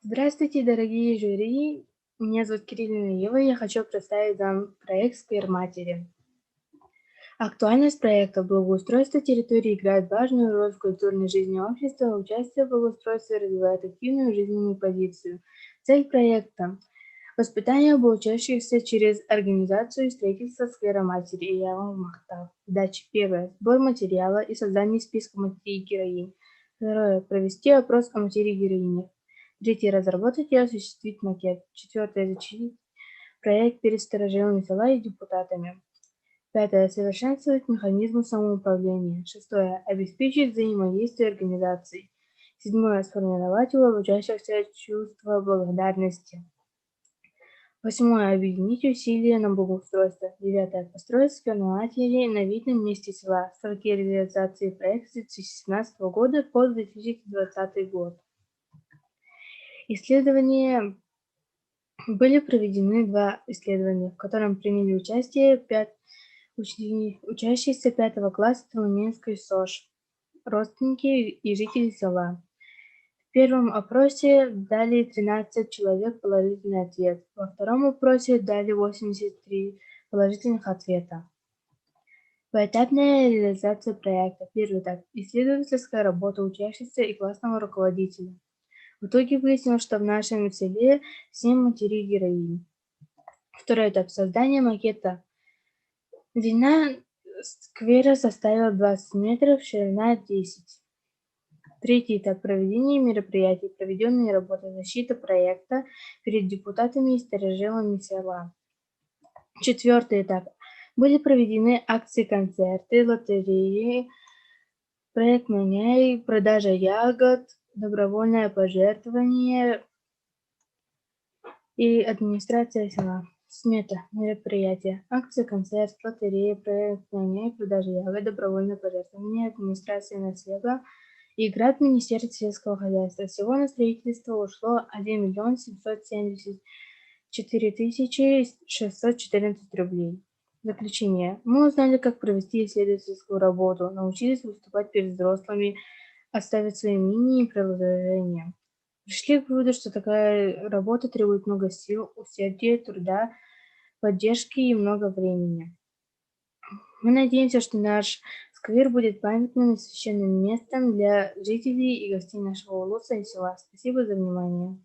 Здравствуйте, дорогие жюри! Меня зовут Кириллина Ева, и я хочу представить вам проект «Сквер матери». Актуальность проекта благоустройства территории играет важную роль в культурной жизни общества, участие в благоустройстве развивает активную жизненную позицию. Цель проекта – воспитание обучающихся через организацию и строительство сквера матери и Ява Махтаб. Задача первая – сбор материала и создание списка матерей героинь. Второе – провести опрос о матери героини. Третье – разработать и осуществить макет. Четвертое – защитить проект перед старожилами села и депутатами. Пятое – совершенствовать механизмы самоуправления. Шестое – обеспечить взаимодействие организаций. Седьмое – сформировать у обучающихся чувство благодарности. Восьмое – объединить усилия на благоустройство. Девятое – построить сквер матери на видном месте села. Сроки реализации проекта с 2017 года по 2020 год. Были проведены два исследования, в котором приняли участие учащиеся 5 класса Толменской СОЖ, родственники и жители села. В первом опросе дали 13 человек положительный ответ, во втором опросе дали 83 положительных ответа. Поэтапная реализация проекта. Первый этап – исследовательская работа учащихся и классного руководителя. В итоге выяснилось, что в нашем селе 7 матерей героинь. Второй этап – создание макета. Длина сквера составила 20 метров, ширина 10. Третий этап – проведение мероприятий, проведенные работы защиты проекта перед депутатами и старожилами села. Четвертый этап – были проведены акции, концерты, лотереи, проект «Меняй», продажа ягод, добровольное пожертвование и администрация села. Смета мероприятия. Акция, концерт, лотерея, проект «Меняй», продажа ягод, добровольное пожертвование, администрация наследия и грант Министерства сельского хозяйства. Всего на строительство ушло 1 774 614 рублей. Заключение. Мы узнали, как провести исследовательскую работу, научились выступать перед взрослыми, оставить свои мнения и предложения. Пришли к выводу, что такая работа требует много сил, усердия, труда, поддержки и много времени. Мы надеемся, что наш сквер будет памятным и священным местом для жителей и гостей нашего улуса и села. Спасибо за внимание.